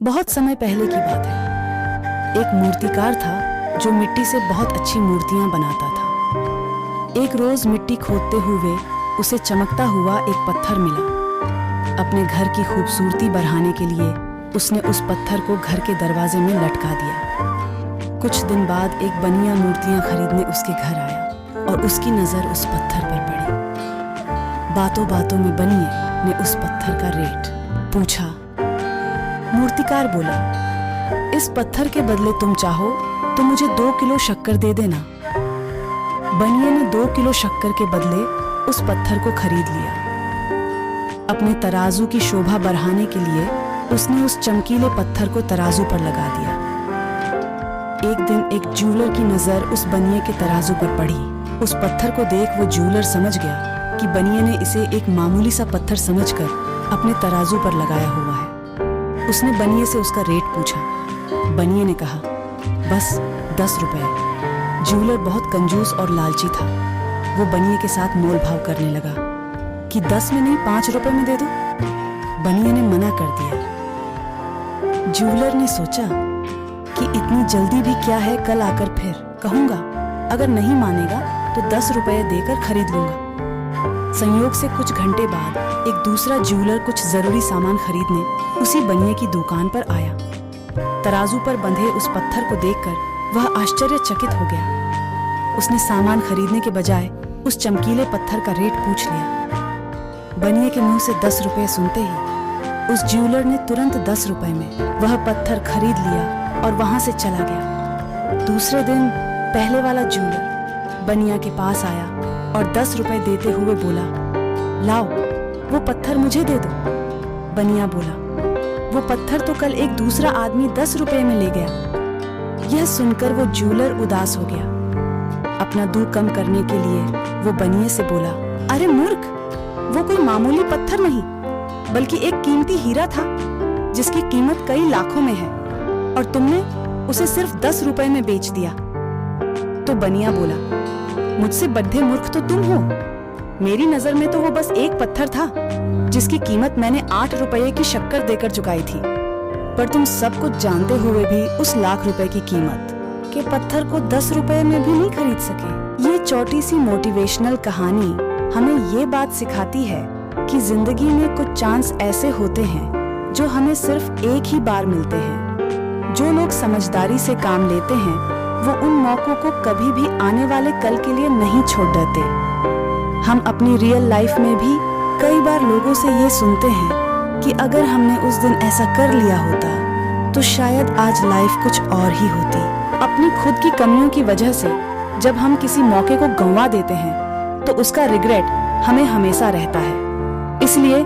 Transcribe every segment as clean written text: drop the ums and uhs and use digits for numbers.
बहुत समय पहले की बात है। एक मूर्तिकार था जो मिट्टी से बहुत अच्छी मूर्तियां बनाता था। एक रोज मिट्टी खोदते हुए उसे चमकता हुआ एक पत्थर मिला। अपने घर की खूबसूरती बढ़ाने के लिए उसने उस पत्थर को घर के दरवाजे में लटका दिया। कुछ दिन बाद एक बनिया मूर्तियां खरीदने उसके घर आया और उसकी नजर उस पत्थर पर पड़ी। बातों बातों में बनिए ने उस पत्थर का रेट पूछा। मूर्तिकार बोला, इस पत्थर के बदले तुम चाहो तो मुझे 2 किलो शक्कर दे देना। बनिए ने 2 किलो शक्कर के बदले उस पत्थर को खरीद लिया। अपने तराजू की शोभा बढ़ाने के लिए उसने उस चमकीले पत्थर को तराजू पर लगा दिया। एक दिन एक ज्वेलर की नजर उस बनिए के तराजू पर पड़ी। उस पत्थर को देख वो ज्वेलर समझ गया कि बनिए ने इसे एक मामूली सा पत्थर समझकर अपने तराजू पर लगाया हुआ है। उसने बनिए से उसका रेट पूछा। बनिए ने कहा, बस 10 रुपए। ज्वेलर बहुत कंजूस और लालची था। वो बनिए के साथ मोल भाव करने लगा कि 10 में नहीं 5 रुपए में दे दो। बनिए ने मना कर दिया। ज्वेलर ने सोचा कि इतनी जल्दी भी क्या है, कल आकर फिर कहूंगा। अगर नहीं मानेगा तो 10 रुपए देकर खरीद लूंगा। संयोग से कुछ घंटे बाद एक दूसरा ज्वेलर कुछ जरूरी सामान खरीदने उसी बनिए की दुकान पर आया। तराजू पर बंधे उस पत्थर को देखकर वह आश्चर्यचकित हो गया। उसने सामान खरीदने के बजाय उस चमकीले पत्थर का रेट पूछ लिया। बनिए के मुंह से 10 रुपए सुनते ही उस ज्वेलर ने तुरंत 10 रुपए में वह पत्थर खरीद लिया और वहां से चला गया। दूसरे दिन पहले वाला ज्वेलर बनिया के पास आया और 10 रुपए देते हुए बोला, लाओ वो पत्थर मुझे दे दो। बनिया बोला, वो पत्थर तो कल एक दूसरा आदमी 10 रुपए में ले गया। यह सुनकर वो ज्वेलर उदास हो गया। अपना दुख कम करने के लिए वो बनिए से बोला, अरे मूर्ख, वो कोई मामूली पत्थर नहीं बल्कि एक कीमती हीरा था जिसकी कीमत कई लाखों में है और तुमने उसे सिर्फ 10 रुपए में बेच दिया। तो बनिया बोला, मुझसे बड्ढे मूर्ख तो तुम हो। मेरी नजर में तो वो बस एक पत्थर था जिसकी कीमत मैंने 8 रुपए की शक्कर देकर चुकाई थी। पर तुम सब कुछ जानते हुए भी उस लाख रुपए की कीमत के पत्थर को 10 रुपए में भी नहीं खरीद सके। ये छोटी सी मोटिवेशनल कहानी हमें ये बात सिखाती है कि जिंदगी में कुछ चांस ऐसे होते हैं जो हमें सिर्फ एक ही बार मिलते हैं। जो लोग समझदारी से काम लेते हैं वो उन मौकों को कभी भी आने वाले कल के लिए नहीं छोड़ देते। हम अपनी रियल लाइफ में भी कई बार लोगों से ये सुनते हैं कि अगर हमने उस दिन ऐसा कर लिया होता तो शायद आज लाइफ कुछ और ही होती। अपनी खुद की कमियों की वजह से जब हम किसी मौके को गंवा देते हैं तो उसका रिग्रेट हमें हमेशा रहता है। इसलिए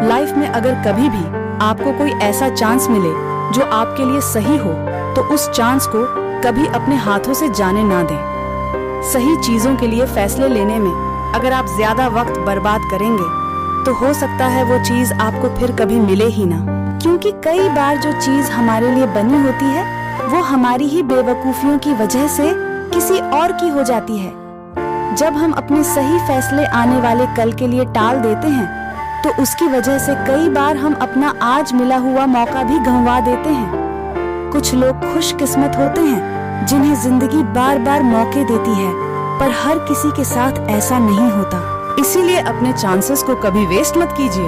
लाइफ में अगर कभी भी आपको कोई ऐसा चांस मिले जो आपके लिए सही हो तो उस चांस को कभी अपने हाथों से जाने ना दें। सही चीजों के लिए फैसले लेने में अगर आप ज्यादा वक्त बर्बाद करेंगे तो हो सकता है वो चीज आपको फिर कभी मिले ही ना, क्योंकि कई बार जो चीज हमारे लिए बनी होती है वो हमारी ही बेवकूफियों की वजह से किसी और की हो जाती है। जब हम अपने सही फैसले आने वाले कल के लिए टाल देते हैं तो उसकी वजह से कई बार हम अपना आज मिला हुआ मौका भी गंवा देते हैं। कुछ लोग खुशकिस्मत होते हैं जिन्हें जिंदगी बार बार मौके देती है, पर हर किसी के साथ ऐसा नहीं होता। इसीलिए अपने चांसेस को कभी वेस्ट मत कीजिए।